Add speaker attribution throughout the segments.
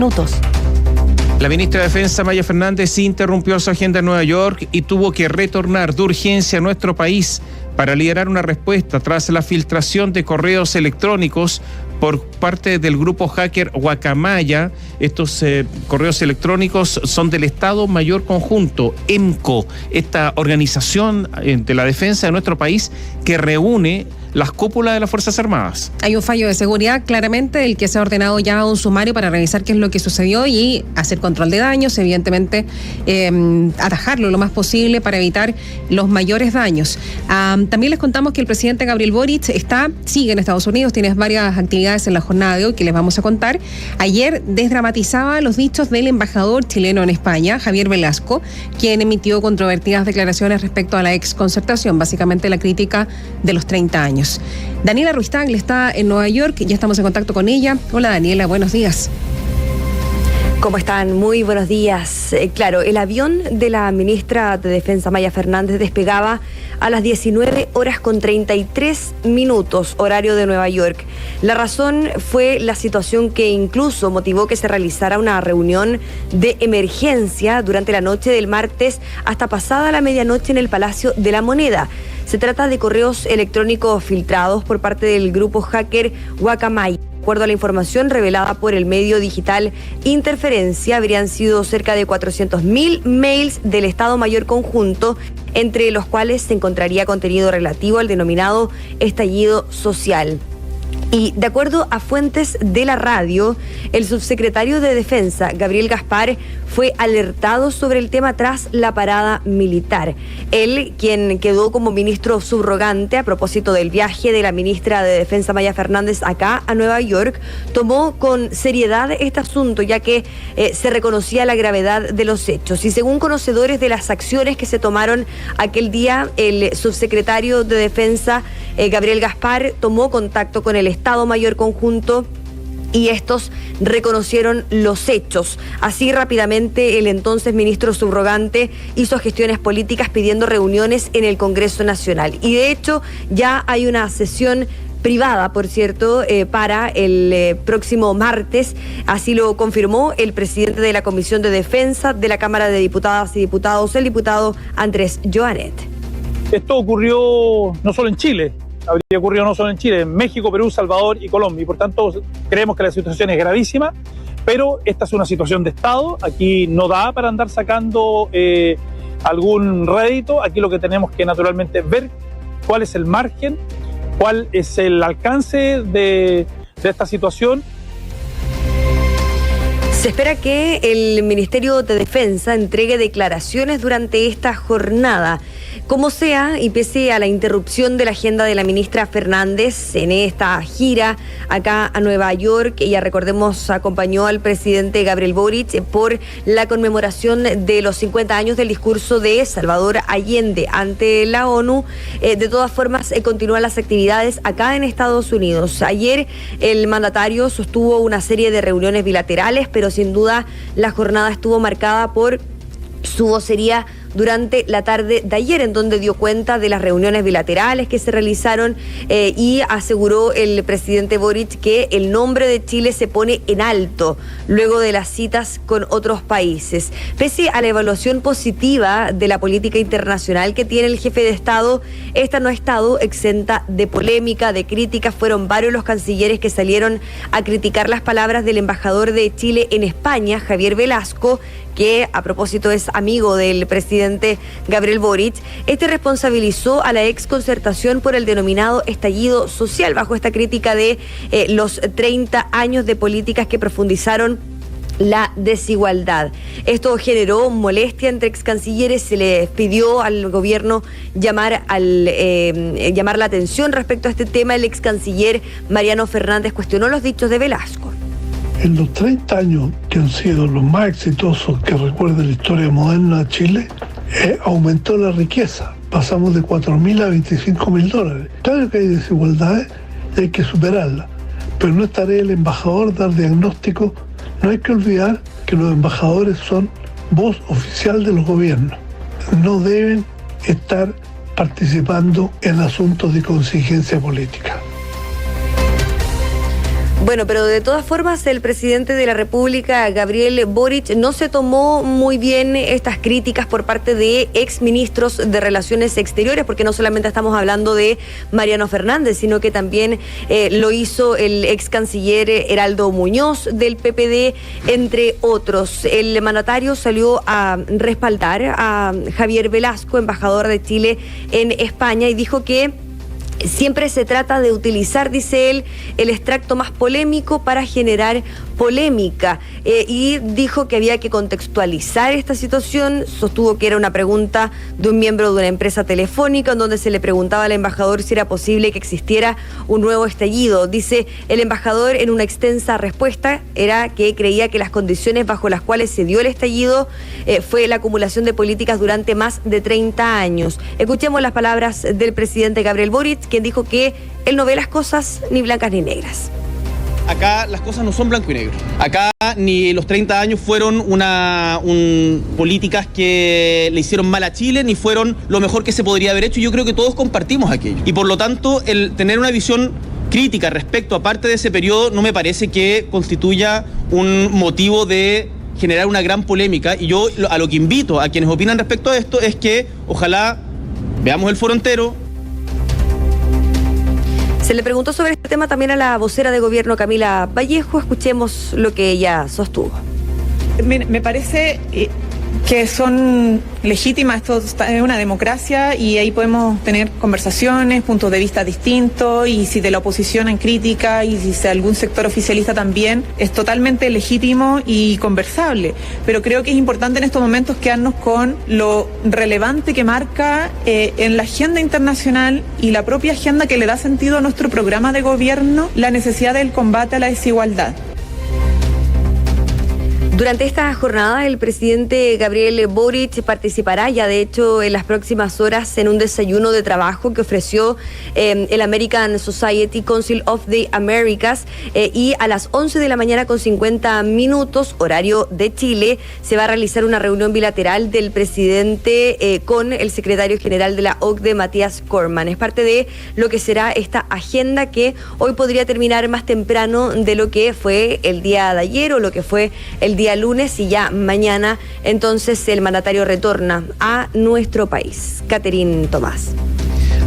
Speaker 1: Minutos.
Speaker 2: La ministra de Defensa, Maya Fernández, interrumpió su agenda en Nueva York y tuvo que retornar de urgencia a nuestro país para liderar una respuesta tras la filtración de correos electrónicos por parte del grupo hacker Guacamaya. Estos correos electrónicos son del Estado Mayor Conjunto, EMCO, esta organización de la defensa de nuestro país que reúne las cúpulas de las Fuerzas Armadas.
Speaker 1: Hay un fallo de seguridad, claramente, el que se ha ordenado ya un sumario para revisar qué es lo que sucedió y hacer control de daños, evidentemente atajarlo lo más posible para evitar los mayores daños. También les contamos que el presidente Gabriel Boric sigue en Estados Unidos, tiene varias actividades en la jornada de hoy que les vamos a contar. Ayer desdramatizaba los dichos del embajador chileno en España, Javier Velasco, quien emitió controvertidas declaraciones respecto a la exconcertación, básicamente la crítica de los 30 años. Daniela Ruiz Tagle está en Nueva York, ya estamos en contacto con ella. Hola Daniela, buenos días.
Speaker 3: ¿Cómo están? Muy buenos días. Claro, el avión de la ministra de Defensa, Maya Fernández, despegaba a las 19:33, horario de Nueva York. La razón fue la situación que incluso motivó que se realizara una reunión de emergencia durante la noche del martes hasta pasada la medianoche en el Palacio de la Moneda. Se trata de correos electrónicos filtrados por parte del grupo hacker Guacamaya. De acuerdo a la información revelada por el medio digital Interferencia, habrían sido cerca de 400.000 mails del Estado Mayor Conjunto, entre los cuales se encontraría contenido relativo al denominado estallido social. Y de acuerdo a fuentes de la radio, el subsecretario de Defensa, Gabriel Gaspar, fue alertado sobre el tema tras la parada militar. Él, quien quedó como ministro subrogante a propósito del viaje de la ministra de Defensa, Maya Fernández, acá a Nueva York, tomó con seriedad este asunto, ya que se reconocía la gravedad de los hechos. Y según conocedores de las acciones que se tomaron aquel día, el subsecretario de Defensa, Gabriel Gaspar, tomó contacto con el Estado Mayor Conjunto y estos reconocieron los hechos. Así rápidamente el entonces ministro subrogante hizo gestiones políticas pidiendo reuniones en el Congreso Nacional. Y de hecho ya hay una sesión privada, por cierto, para el próximo martes. Así lo confirmó el presidente de la Comisión de Defensa de la Cámara de Diputadas y Diputados, el diputado Andrés Joanet.
Speaker 4: Esto ocurrió no solo en Chile, habría ocurrido no solo en Chile, en México, Perú, Salvador y Colombia, y por tanto creemos que la situación es gravísima, pero esta es una situación de Estado. Aquí no da para andar sacando algún rédito. Aquí lo que tenemos que naturalmente ver cuál es el margen, cuál es el alcance de esta situación.
Speaker 3: Se espera que el Ministerio de Defensa entregue declaraciones durante esta jornada. Como sea, y pese a la interrupción de la agenda de la ministra Fernández en esta gira acá a Nueva York, ella, recordemos, acompañó al presidente Gabriel Boric por la conmemoración de los 50 años del discurso de Salvador Allende ante la ONU. De todas formas, continúan las actividades acá en Estados Unidos. Ayer el mandatario sostuvo una serie de reuniones bilaterales, pero sin duda la jornada estuvo marcada por su vocería durante la tarde de ayer, en donde dio cuenta de las reuniones bilaterales que se realizaron y aseguró el presidente Boric que el nombre de Chile se pone en alto luego de las citas con otros países. Pese a la evaluación positiva de la política internacional que tiene el jefe de Estado, esta no ha estado exenta de polémica, de críticas. Fueron varios los cancilleres que salieron a criticar las palabras del embajador de Chile en España, Javier Velasco, que a propósito es amigo del presidente Gabriel Boric. Este responsabilizó a la exconcertación por el denominado estallido social, bajo esta crítica de los 30 años de políticas que profundizaron la desigualdad. Esto generó molestia entre excancilleres. Se le pidió al gobierno llamar la atención respecto a este tema. El excanciller Mariano Fernández cuestionó los dichos de Velasco.
Speaker 5: En los 30 años que han sido los más exitosos que recuerda la historia moderna de Chile, aumentó la riqueza. Pasamos de 4.000 a 25.000 $. Claro que hay desigualdades y hay que superarlas, pero no es tarea del embajador dar diagnóstico. No hay que olvidar que los embajadores son voz oficial de los gobiernos. No deben estar participando en asuntos de contingencia política.
Speaker 3: Bueno, pero de todas formas el presidente de la República, Gabriel Boric, no se tomó muy bien estas críticas por parte de exministros de Relaciones Exteriores, porque no solamente estamos hablando de Mariano Fernández, sino que también lo hizo el ex canciller Heraldo Muñoz del PPD, entre otros. El mandatario salió a respaldar a Javier Velasco, embajador de Chile en España, y dijo que siempre se trata de utilizar, dice él, el extracto más polémico para generar polémica, y dijo que había que contextualizar esta situación. Sostuvo que era una pregunta de un miembro de una empresa telefónica en donde se le preguntaba al embajador si era posible que existiera un nuevo estallido. Dice el embajador en una extensa respuesta era que creía que las condiciones bajo las cuales se dio el estallido fue la acumulación de políticas durante más de 30 años. Escuchemos las palabras del presidente Gabriel Boric, quien dijo que él no ve las cosas ni blancas ni negras.
Speaker 6: Acá las cosas no son blanco y negro. Acá ni los 30 años fueron políticas que le hicieron mal a Chile, ni fueron lo mejor que se podría haber hecho. Yo creo que todos compartimos aquello. Y por lo tanto, el tener una visión crítica respecto a parte de ese periodo no me parece que constituya un motivo de generar una gran polémica. Y yo a lo que invito a quienes opinan respecto a esto es que ojalá veamos el foro entero.
Speaker 3: Se le preguntó sobre este tema también a la vocera de gobierno, Camila Vallejo. Escuchemos lo que ella sostuvo.
Speaker 7: Me parece que son legítimas, esto es una democracia y ahí podemos tener conversaciones, puntos de vista distintos, y si de la oposición en crítica y si de algún sector oficialista también, es totalmente legítimo y conversable. Pero creo que es importante en estos momentos quedarnos con lo relevante que marca en la agenda internacional y la propia agenda que le da sentido a nuestro programa de gobierno, la necesidad del combate a la desigualdad.
Speaker 3: Durante esta jornada, el presidente Gabriel Boric participará ya, de hecho, en las próximas horas en un desayuno de trabajo que ofreció el American Society Council of the Americas, y a las 11 de la mañana con 50 minutos, horario de Chile, se va a realizar una reunión bilateral del presidente con el secretario general de la OCDE, Matías Cormann. Es parte de lo que será esta agenda que hoy podría terminar más temprano de lo que fue el día de ayer o lo que fue el día lunes, y ya mañana entonces el mandatario retorna a nuestro país. Catherine Tomás.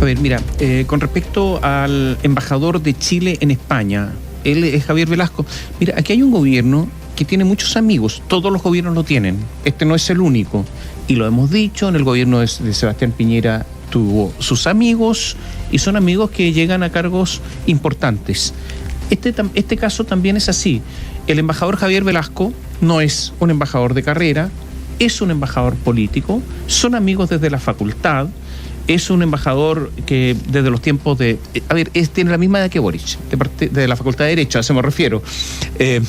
Speaker 2: A ver, mira, con respecto al embajador de Chile en España, él es Javier Velasco. Mira, aquí hay un gobierno que tiene muchos amigos, todos los gobiernos lo tienen, este no es el único, y lo hemos dicho, en el gobierno de Sebastián Piñera tuvo sus amigos, y son amigos que llegan a cargos importantes. Este caso también es así. El embajador Javier Velasco no es un embajador de carrera, es un embajador político, son amigos desde la facultad, es un embajador que desde los tiempos de... tiene la misma edad que Boric, de la Facultad de Derecho, a eso me refiero, de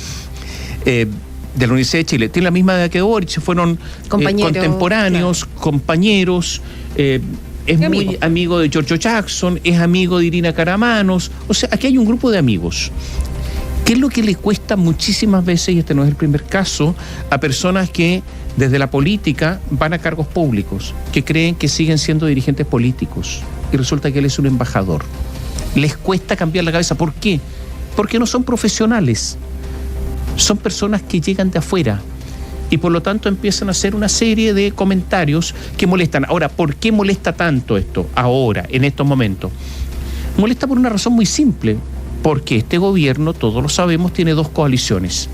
Speaker 2: la Universidad de Chile, tiene la misma edad que Boric, fueron contemporáneos, claro, compañeros, es muy amigo de Giorgio Jackson, es amigo de Irina Karamanos, o sea, aquí hay un grupo de amigos. ¿Qué es lo que le cuesta muchísimas veces, y este no es el primer caso, a personas que desde la política van a cargos públicos, que creen que siguen siendo dirigentes políticos, y resulta que él es un embajador? Les cuesta cambiar la cabeza. ¿Por qué? Porque no son profesionales, son personas que llegan de afuera, y por lo tanto empiezan a hacer una serie de comentarios que molestan. Ahora, ¿por qué molesta tanto esto ahora, en estos momentos? Molesta por una razón muy simple. Porque este gobierno, todos lo sabemos, tiene dos coaliciones.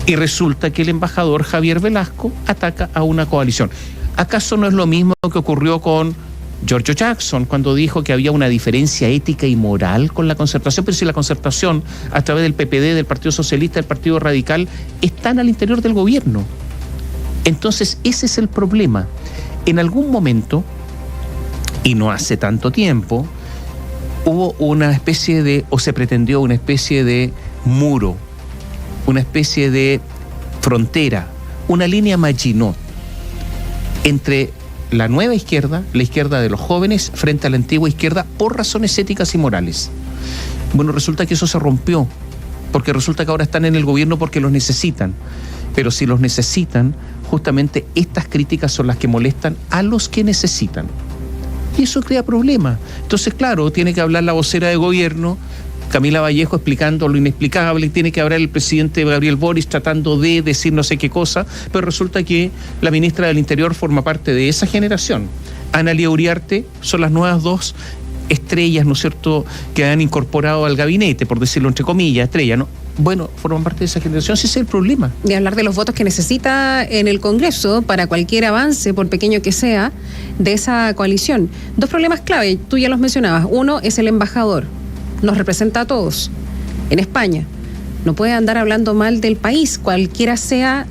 Speaker 2: Y resulta que el embajador Javier Velasco ataca a una coalición. ¿Acaso no es lo mismo que ocurrió con Giorgio Jackson cuando dijo que había una diferencia ética y moral con la Concertación? Pero si la Concertación, a través del PPD, del Partido Socialista, del Partido Radical, están al interior del gobierno. Entonces, ese es el problema. En algún momento, y no hace tanto tiempo, hubo una especie de, o se pretendió una especie de muro, una especie de frontera, una línea Maginot entre la nueva izquierda, la izquierda de los jóvenes, frente a la antigua izquierda, por razones éticas y morales. Bueno, resulta que eso se rompió, porque resulta que ahora están en el gobierno porque los necesitan. Pero si los necesitan, justamente estas críticas son las que molestan a los que necesitan. Y eso crea problemas. Entonces, claro, tiene que hablar la vocera de gobierno, Camila Vallejo explicando lo inexplicable, tiene que hablar el presidente Gabriel Boric tratando de decir no sé qué cosa, pero resulta que la ministra del Interior forma parte de esa generación. Ana Lía Uriarte son las nuevas dos estrellas, ¿no es cierto?, que han incorporado al gabinete, por decirlo entre comillas, estrella, ¿no? Bueno, forman parte de esa generación, ese es el problema.
Speaker 1: De hablar de los votos que necesita en el Congreso para cualquier avance, por pequeño que sea, de esa coalición. Dos problemas clave, tú ya los mencionabas. Uno es el embajador, nos representa a todos en España. No puede andar hablando mal del país, cualquiera sea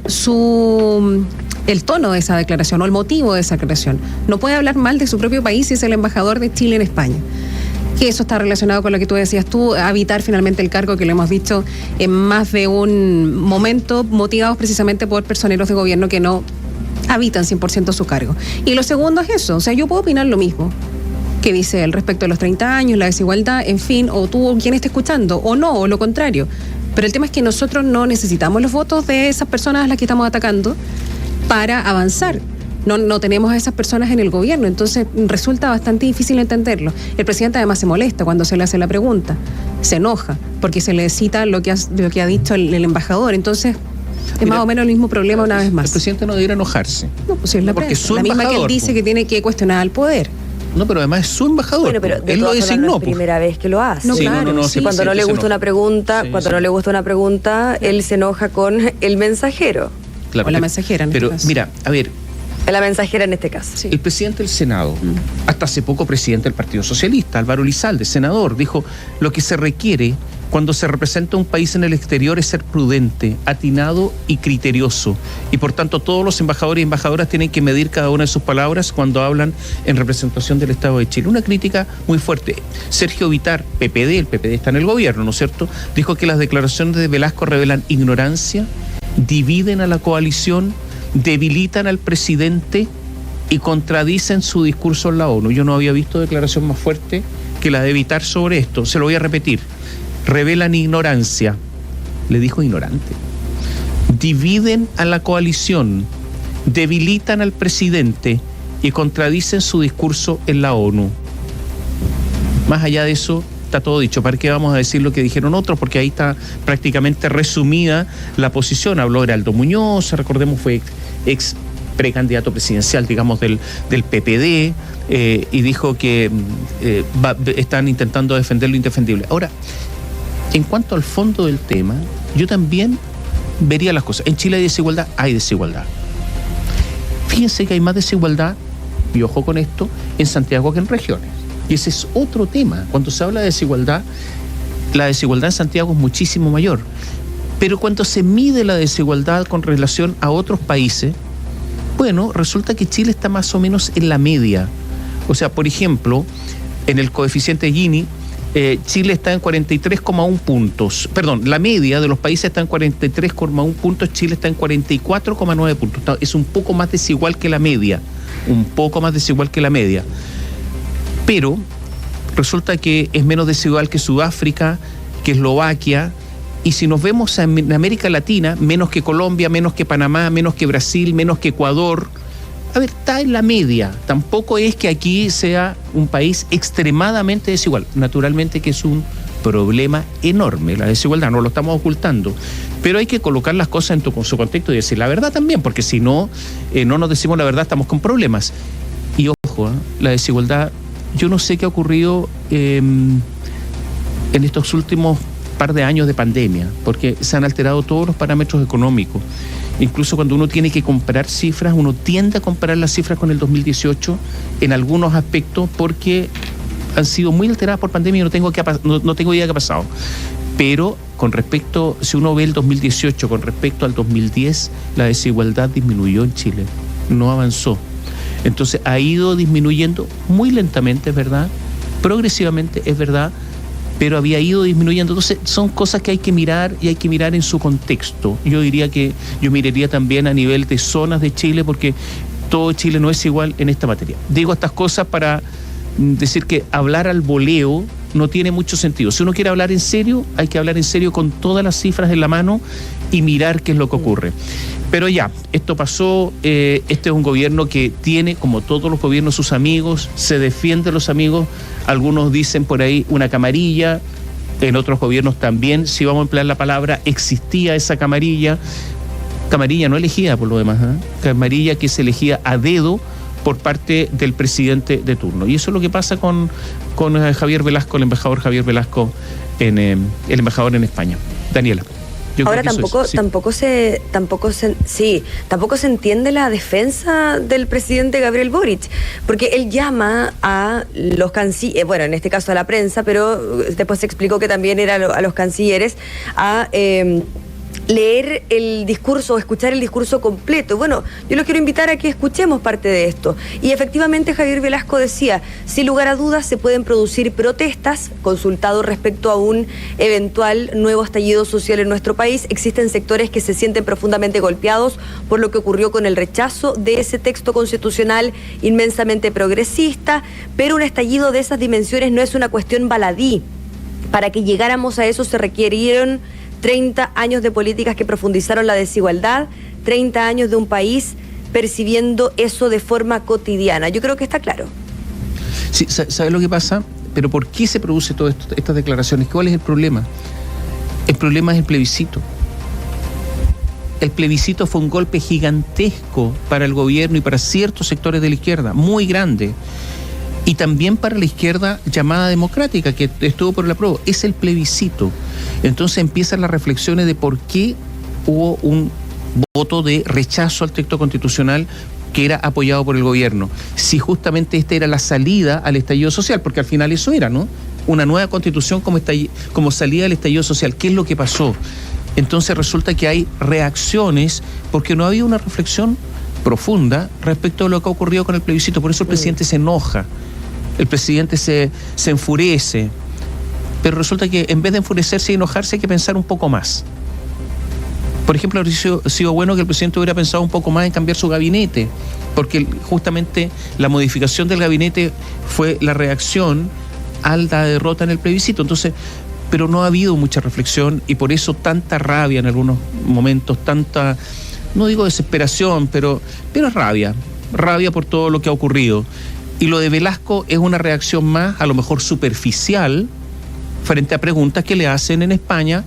Speaker 1: el tono de esa declaración o el motivo de esa declaración. No puede hablar mal de su propio país si es el embajador de Chile en España. Que eso está relacionado con lo que tú decías tú, habitar finalmente el cargo, que lo hemos visto en más de un momento, motivados precisamente por personeros de gobierno que no habitan 100% su cargo. Y lo segundo es eso, o sea, yo puedo opinar lo mismo que dice él respecto a los 30 años, la desigualdad, en fin, o tú quien esté escuchando, o no, o lo contrario. Pero el tema es que nosotros no necesitamos los votos de esas personas a las que estamos atacando para avanzar. No tenemos a esas personas en el gobierno, entonces resulta bastante difícil entenderlo. El presidente además se molesta cuando se le hace la pregunta, se enoja porque se le cita lo que ha dicho el embajador, entonces es más o menos el mismo problema una vez más.
Speaker 2: El presidente no debiera enojarse.
Speaker 1: No, pues es la
Speaker 2: porque
Speaker 1: prensa, la misma que él dice que tiene que cuestionar al poder.
Speaker 2: No, pero además es su embajador.
Speaker 3: Bueno, pero
Speaker 2: él lo designó.
Speaker 3: No es primera vez que lo hace.
Speaker 1: No, sí, claro.
Speaker 3: Cuando no le gusta una pregunta, no le gusta una pregunta, él se enoja con el mensajero.
Speaker 2: Claro,
Speaker 1: o la mensajera.
Speaker 2: Pero mira, a ver.
Speaker 3: La mensajera en este caso.
Speaker 2: Sí. El presidente del Senado, hasta hace poco presidente del Partido Socialista, Álvaro Elizalde, senador, dijo: lo que se requiere cuando se representa un país en el exterior es ser prudente, atinado y criterioso. Y por tanto todos los embajadores y embajadoras tienen que medir cada una de sus palabras cuando hablan en representación del Estado de Chile. Una crítica muy fuerte. Sergio Vitar, PPD, el PPD está en el gobierno, ¿no es cierto?, dijo que las declaraciones de Velasco revelan ignorancia, dividen a la coalición, debilitan al presidente y contradicen su discurso en la ONU. Yo no había visto declaración más fuerte que la de Vitar sobre esto. Se lo voy a repetir. Revelan ignorancia. Le dijo ignorante. Dividen a la coalición, debilitan al presidente y contradicen su discurso en la ONU. Más allá de eso, está todo dicho. ¿Para qué vamos a decir lo que dijeron otros? Porque ahí está prácticamente resumida la posición. Habló Heraldo Muñoz, recordemos, fue ex precandidato presidencial, digamos, del PPD, y dijo que están intentando defender lo indefendible. Ahora, en cuanto al fondo del tema, yo también vería las cosas. En Chile hay desigualdad, Fíjense que hay más desigualdad, y ojo con esto, en Santiago que en regiones. Y ese es otro tema. Cuando se habla de desigualdad, la desigualdad en Santiago es muchísimo mayor. Pero cuando se mide la desigualdad con relación a otros países, bueno, resulta que Chile está más o menos en la media. O sea, por ejemplo, en el coeficiente Gini, Chile está en 43,1 puntos. Perdón, la media de los países está en 43,1 puntos, Chile está en 44,9 puntos. Es un poco más desigual que la media. Pero resulta que es menos desigual que Sudáfrica, que Eslovaquia, y si nos vemos en América Latina, menos que Colombia, menos que Panamá, menos que Brasil, menos que Ecuador. A ver, está en la media. Tampoco es que aquí sea un país extremadamente desigual. Naturalmente que es un problema enorme la desigualdad, no lo estamos ocultando. Pero hay que colocar las cosas en su contexto y decir la verdad también, porque si no, no nos decimos la verdad, estamos con problemas. Y ojo, la desigualdad, yo no sé qué ha ocurrido en estos últimos par de años de pandemia, porque se han alterado todos los parámetros económicos. Incluso cuando uno tiene que comparar cifras, uno tiende a comparar las cifras con el 2018 en algunos aspectos porque han sido muy alteradas por pandemia y no tengo idea qué ha pasado. Pero con respecto, si uno ve el 2018 con respecto al 2010, la desigualdad disminuyó en Chile, no avanzó. Entonces ha ido disminuyendo muy lentamente, es verdad, progresivamente, es verdad, pero había ido disminuyendo. Entonces son cosas que hay que mirar y hay que mirar en su contexto. Yo diría que yo miraría también a nivel de zonas de Chile, porque todo Chile no es igual en esta materia. Digo estas cosas para decir que hablar al voleo no tiene mucho sentido. Si uno quiere hablar en serio, hay que hablar en serio con todas las cifras en la mano y mirar qué es lo que ocurre. Pero ya, esto pasó, este es un gobierno que tiene, como todos los gobiernos, sus amigos, se defiende a los amigos, algunos dicen por ahí una camarilla, en otros gobiernos también, si vamos a emplear la palabra, existía esa camarilla no elegida por lo demás, camarilla que se elegía a dedo por parte del presidente de turno. Y eso es lo que pasa con Javier Velasco, el embajador Javier Velasco, el embajador en España. Daniela.
Speaker 3: Ahora tampoco se entiende la defensa del presidente Gabriel Boric, porque él llama a los cancilleres, bueno, en este caso a la prensa, pero después se explicó que también era a los cancilleres, a leer el discurso o escuchar el discurso completo. Bueno, yo los quiero invitar a que escuchemos parte de esto. Y efectivamente Javier Velasco decía, sin lugar a dudas se pueden producir protestas, consultado respecto a un eventual nuevo estallido social en nuestro país. Existen sectores que se sienten profundamente golpeados por lo que ocurrió con el rechazo de ese texto constitucional inmensamente progresista, pero un estallido de esas dimensiones no es una cuestión baladí. Para que llegáramos a eso se requirieron 30 años de políticas que profundizaron la desigualdad, 30 años de un país percibiendo eso de forma cotidiana. Yo creo que está claro.
Speaker 2: Sí, ¿sabes lo que pasa? Pero ¿por qué se produce todas estas declaraciones? ¿Cuál es el problema? El problema es el plebiscito. El plebiscito fue un golpe gigantesco para el gobierno y para ciertos sectores de la izquierda, muy grande. Y también para la izquierda llamada democrática, que estuvo por el apruebo. Es el plebiscito. Entonces empiezan las reflexiones de por qué hubo un voto de rechazo al texto constitucional que era apoyado por el gobierno. Si justamente esta era la salida al estallido social, porque al final eso era, ¿no? Una nueva constitución como salida del estallido social. ¿Qué es lo que pasó? Entonces resulta que hay reacciones porque no había una reflexión profunda respecto a lo que ha ocurrido con el plebiscito. Por eso el presidente se enoja, el presidente se enfurece, pero resulta que en vez de enfurecerse y enojarse hay que pensar un poco más. Por ejemplo, habría sido bueno que el presidente hubiera pensado un poco más en cambiar su gabinete, porque justamente la modificación del gabinete fue la reacción a la derrota en el plebiscito. Entonces, pero no ha habido mucha reflexión y por eso tanta rabia en algunos momentos, tanta, no digo desesperación, pero es rabia por todo lo que ha ocurrido. Y lo de Velasco es una reacción más, a lo mejor superficial, frente a preguntas que le hacen en España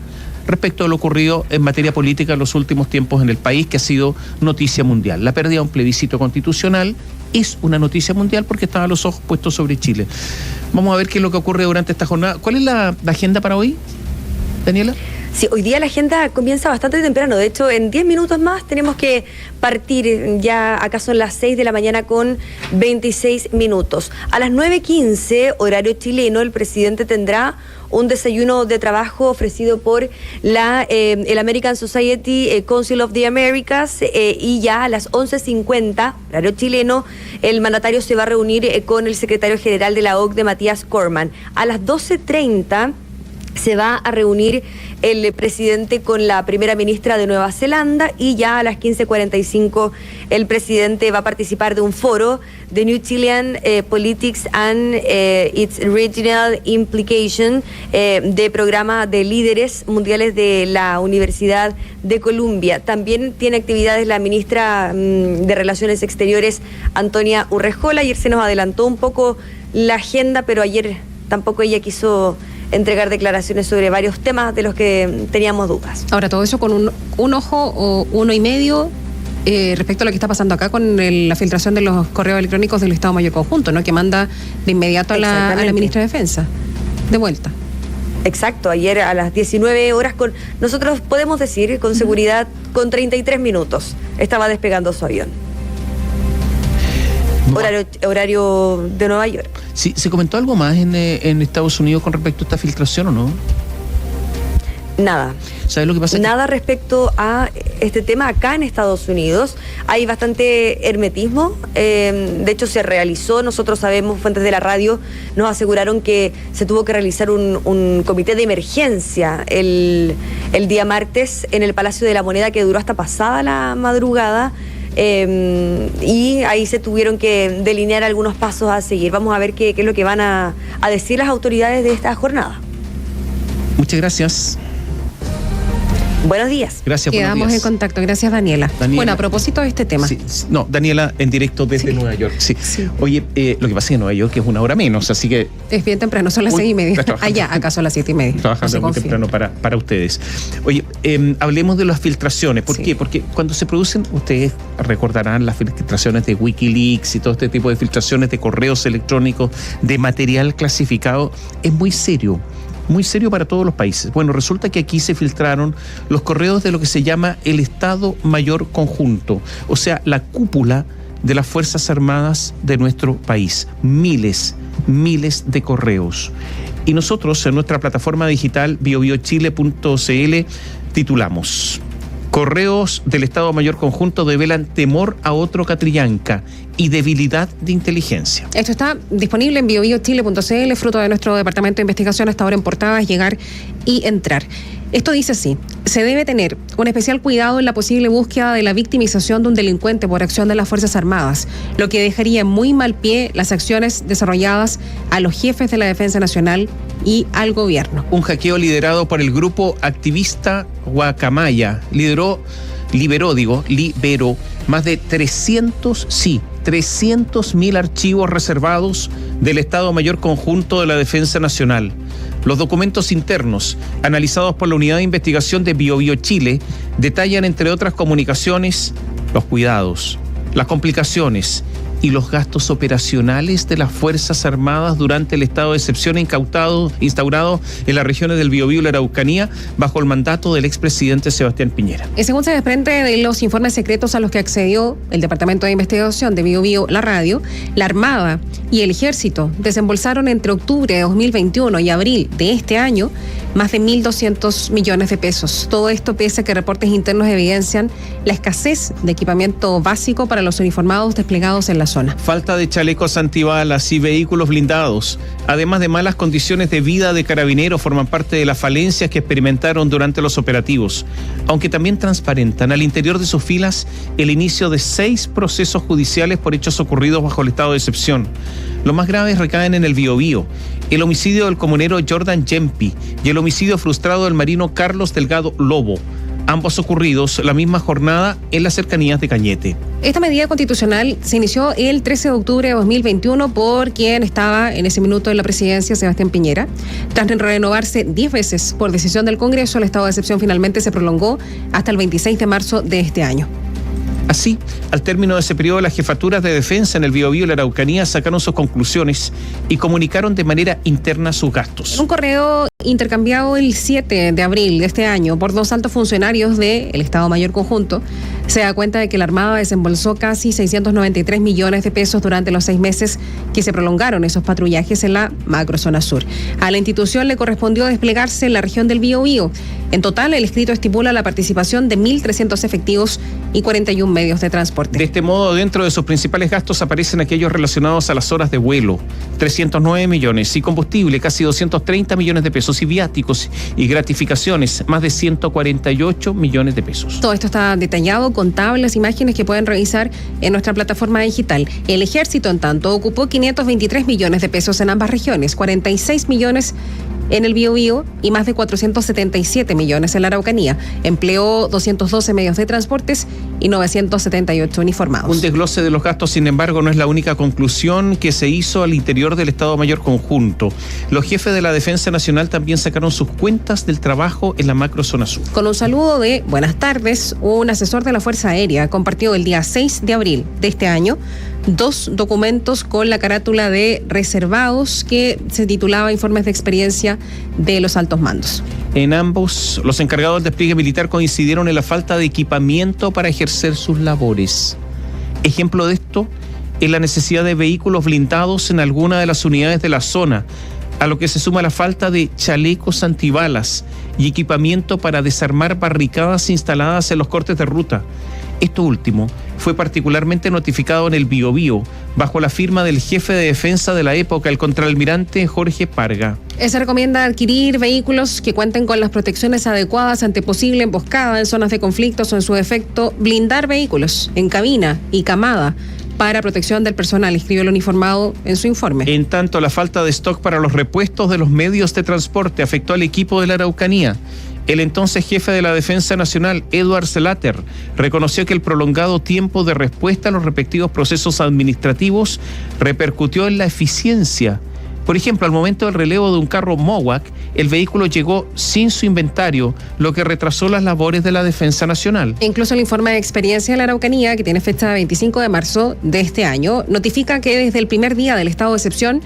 Speaker 2: respecto a lo ocurrido en materia política en los últimos tiempos en el país, que ha sido noticia mundial. La pérdida de un plebiscito constitucional es una noticia mundial porque estaban los ojos puestos sobre Chile. Vamos a ver qué es lo que ocurre durante esta jornada. ¿Cuál es la agenda para hoy, Daniela?
Speaker 3: Sí, hoy día la agenda comienza bastante temprano. De hecho, en 10 minutos más tenemos que partir. Ya acá son las 6 de la mañana con 26 minutos. A las 9:15, horario chileno, el presidente tendrá un desayuno de trabajo ofrecido por el American Society Council of the Americas, y ya a las 11:50, horario chileno, el mandatario se va a reunir con el secretario general de la OCDE, Matías Cormann. A las 12:30 se va a reunir el presidente con la primera ministra de Nueva Zelanda, y ya a las 15:45 el presidente va a participar de un foro de New Chilean Politics and its Regional Implication, de programa de líderes mundiales de la Universidad de Columbia. También tiene actividades la ministra de Relaciones Exteriores, Antonia Urrejola. Ayer se nos adelantó un poco la agenda, pero ayer tampoco ella quiso entregar declaraciones sobre varios temas de los que teníamos dudas.
Speaker 1: Ahora, todo eso con un ojo o uno y medio respecto a lo que está pasando acá con la filtración de los correos electrónicos del Estado Mayor Conjunto, ¿no? Que manda de inmediato a la ministra de Defensa. De vuelta.
Speaker 3: Exacto, ayer a las 19 horas, nosotros podemos decir con seguridad, con 33 minutos, estaba despegando su avión. Horario de Nueva York.
Speaker 2: Sí, ¿se comentó algo más en Estados Unidos con respecto a esta filtración o no?
Speaker 3: Nada.
Speaker 2: ¿Sabes lo que pasa?
Speaker 3: Nada respecto a este tema acá en Estados Unidos. Hay bastante hermetismo. De hecho, se realizó, nosotros sabemos, fuentes de la radio nos aseguraron que se tuvo que realizar un comité de emergencia el día martes en el Palacio de la Moneda, que duró hasta pasada la madrugada. Y ahí se tuvieron que delinear algunos pasos a seguir. Vamos a ver qué es lo que van a decir las autoridades de esta jornada.
Speaker 2: Muchas gracias.
Speaker 3: Buenos días.
Speaker 2: Gracias,
Speaker 1: Quedamos
Speaker 2: buenos
Speaker 1: en
Speaker 2: días.
Speaker 1: contacto. Gracias, Daniela. Bueno, a propósito de este tema.
Speaker 2: Sí, no, Daniela, en directo desde Nueva York. Sí. Oye, lo que pasa es que en Nueva York es una hora menos, así que...
Speaker 1: Es bien temprano, son las 6:30. Allá, acá son las 7:30.
Speaker 2: Trabajando muy temprano para ustedes. Oye, hablemos de las filtraciones. ¿Por qué? Porque cuando se producen, ustedes recordarán las filtraciones de Wikileaks y todo este tipo de filtraciones de correos electrónicos, de material clasificado, es muy serio para todos los países. Bueno, resulta que aquí se filtraron los correos de lo que se llama el Estado Mayor Conjunto, o sea, la cúpula de las Fuerzas Armadas de nuestro país. Miles de correos. Y nosotros en nuestra plataforma digital biobiochile.cl titulamos: Correos del Estado Mayor Conjunto develan temor a otro Catrillanca y debilidad de inteligencia.
Speaker 1: Esto está disponible en biobiochile.cl, fruto de nuestro departamento de investigación, hasta ahora en portadas, llegar y entrar. Esto dice así: se debe tener un especial cuidado en la posible búsqueda de la victimización de un delincuente por acción de las Fuerzas Armadas, lo que dejaría en muy mal pie las acciones desarrolladas a los jefes de la Defensa Nacional y al gobierno.
Speaker 2: Un hackeo liderado por el grupo activista Guacamaya liberó más de 300.000 archivos reservados del Estado Mayor Conjunto de la Defensa Nacional. Los documentos internos, analizados por la Unidad de Investigación de BioBioChile, detallan, entre otras comunicaciones, los cuidados, las complicaciones y los gastos operacionales de las Fuerzas Armadas durante el estado de excepción instaurado en las regiones del Biobío y la Araucanía bajo el mandato del expresidente Sebastián Piñera.
Speaker 1: Según se desprende de los informes secretos a los que accedió el Departamento de Investigación de Biobío, la radio, la Armada y el Ejército desembolsaron entre octubre de 2021 y abril de este año más de 1.200 millones de pesos. Todo esto pese a que reportes internos evidencian la escasez de equipamiento básico para los uniformados desplegados en la zona.
Speaker 2: Falta de chalecos antibalas y vehículos blindados, además de malas condiciones de vida de carabineros, forman parte de las falencias que experimentaron durante los operativos, aunque también transparentan al interior de sus filas el inicio de 6 procesos judiciales por hechos ocurridos bajo el estado de excepción. Los más graves recaen en el Biobío: el homicidio del comunero Jordan Yempi y el homicidio frustrado del marino Carlos Delgado Lobo, ambos ocurridos la misma jornada en las cercanías de Cañete.
Speaker 1: Esta medida constitucional se inició el 13 de octubre de 2021 por quien estaba en ese minuto en la presidencia, Sebastián Piñera. Tras renovarse 10 veces por decisión del Congreso, el estado de excepción finalmente se prolongó hasta el 26 de marzo de este año.
Speaker 2: Así, al término de ese periodo, las jefaturas de defensa en el Biobío y la Araucanía sacaron sus conclusiones y comunicaron de manera interna sus gastos.
Speaker 1: Un correo intercambiado el 7 de abril de este año por 2 altos funcionarios del Estado Mayor Conjunto se da cuenta de que la Armada desembolsó casi 693 millones de pesos durante los 6 meses que se prolongaron esos patrullajes en la macrozona sur. A la institución le correspondió desplegarse en la región del Biobío. En total, el escrito estipula la participación de 1.300 efectivos y 41 medios de transporte.
Speaker 2: De este modo, dentro de sus principales gastos aparecen aquellos relacionados a las horas de vuelo, 309 millones, y combustible, casi 230 millones de pesos, y viáticos y gratificaciones, más de 148 millones de pesos.
Speaker 1: Todo esto está detallado con tablas, imágenes que pueden revisar en nuestra plataforma digital. El Ejército, en tanto, ocupó 523 millones de pesos en ambas regiones, 46 millones en el Biobío y más de 477 millones en la Araucanía. Empleó 212 medios de transportes y 978 uniformados.
Speaker 2: Un desglose de los gastos, sin embargo, no es la única conclusión que se hizo al interior del Estado Mayor Conjunto. Los jefes de la Defensa Nacional también sacaron sus cuentas del trabajo en la macrozona sur.
Speaker 1: Con un saludo de buenas tardes, un asesor de la Fuerza Aérea compartió el día 6 de abril de este año 2 documentos con la carátula de reservados que se titulaba Informes de Experiencia de los Altos Mandos.
Speaker 2: En ambos, los encargados del despliegue militar coincidieron en la falta de equipamiento para ejercer sus labores. Ejemplo de esto es la necesidad de vehículos blindados en alguna de las unidades de la zona, a lo que se suma la falta de chalecos antibalas y equipamiento para desarmar barricadas instaladas en los cortes de ruta. Esto último fue particularmente notificado en el Biobío, bajo la firma del jefe de defensa de la época, el contraalmirante Jorge Parga.
Speaker 1: Se recomienda adquirir vehículos que cuenten con las protecciones adecuadas ante posible emboscada en zonas de conflictos o, en su defecto, blindar vehículos en cabina y camada para protección del personal, escribió el uniformado en su informe.
Speaker 2: En tanto, la falta de stock para los repuestos de los medios de transporte afectó al equipo de la Araucanía. El entonces jefe de la Defensa Nacional, Edward Slatter, reconoció que el prolongado tiempo de respuesta a los respectivos procesos administrativos repercutió en la eficiencia. Por ejemplo, al momento del relevo de un carro Mowak, el vehículo llegó sin su inventario, lo que retrasó las labores de la Defensa Nacional.
Speaker 1: Incluso el informe de experiencia de la Araucanía, que tiene fecha 25 de marzo de este año, notifica que desde el primer día del estado de excepción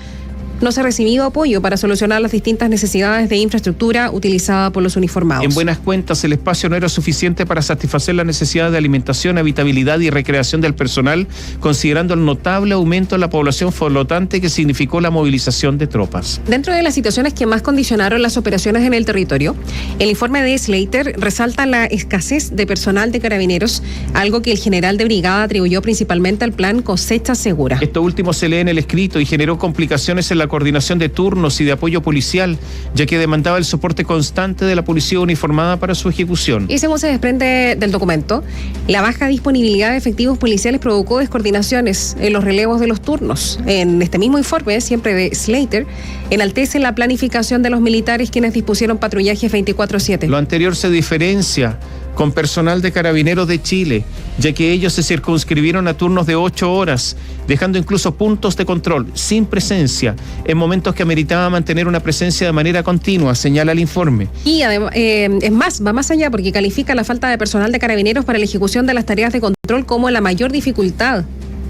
Speaker 1: no se ha recibido apoyo para solucionar las distintas necesidades de infraestructura utilizada por los uniformados.
Speaker 2: En buenas cuentas, el espacio no era suficiente para satisfacer las necesidades de alimentación, habitabilidad y recreación del personal, considerando el notable aumento en la población flotante que significó la movilización de tropas.
Speaker 1: Dentro de las situaciones que más condicionaron las operaciones en el territorio, el informe de Slater resalta la escasez de personal de carabineros, algo que el general de brigada atribuyó principalmente al plan Cosecha Segura.
Speaker 2: Esto último se lee en el escrito y generó complicaciones en la coordinación de turnos y de apoyo policial, ya que demandaba el soporte constante de la policía uniformada para su ejecución.
Speaker 1: Y según se desprende del documento, la baja disponibilidad de efectivos policiales provocó descoordinaciones en los relevos de los turnos. En este mismo informe, siempre de Slater, enaltece la planificación de los militares quienes dispusieron patrullajes 24/7.
Speaker 2: Lo anterior se diferencia con personal de Carabineros de Chile, ya que ellos se circunscribieron a turnos de 8 horas, dejando incluso puntos de control sin presencia en momentos que ameritaba mantener una presencia de manera continua, señala el informe.
Speaker 1: Y además, es más, va más allá porque califica la falta de personal de Carabineros para la ejecución de las tareas de control como la mayor dificultad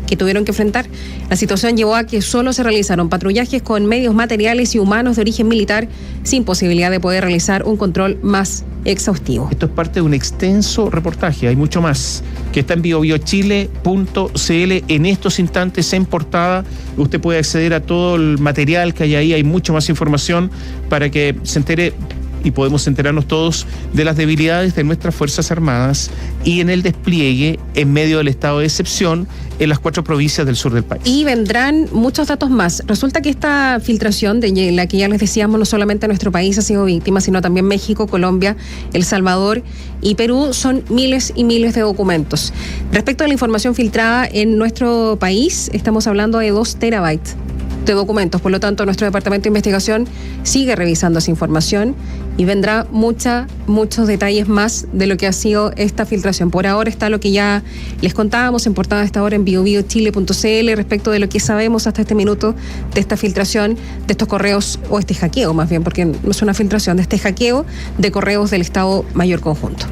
Speaker 1: que tuvieron que enfrentar. La situación llevó a que solo se realizaron patrullajes con medios materiales y humanos de origen militar, sin posibilidad de poder realizar un control más exhaustivo.
Speaker 2: Esto es parte de un extenso reportaje, hay mucho más, que está en biobiochile.cl en estos instantes en portada. Usted puede acceder a todo el material que hay ahí, hay mucha más información para que se entere y podemos enterarnos todos de las debilidades de nuestras Fuerzas Armadas y en el despliegue en medio del estado de excepción en las 4 provincias del sur del país.
Speaker 1: Y vendrán muchos datos más. Resulta que esta filtración de la que ya les decíamos, no solamente nuestro país ha sido víctima, sino también México, Colombia, El Salvador y Perú, son miles y miles de documentos. Respecto a la información filtrada en nuestro país, estamos hablando de 2 terabytes de documentos. Por lo tanto, nuestro departamento de investigación sigue revisando esa información y vendrá muchos detalles más de lo que ha sido esta filtración. Por ahora está lo que ya les contábamos en portada a esta hora en biobiochile.cl respecto de lo que sabemos hasta este minuto de esta filtración, de estos correos, o este hackeo más bien, porque no es una filtración, de este hackeo de correos del Estado Mayor Conjunto.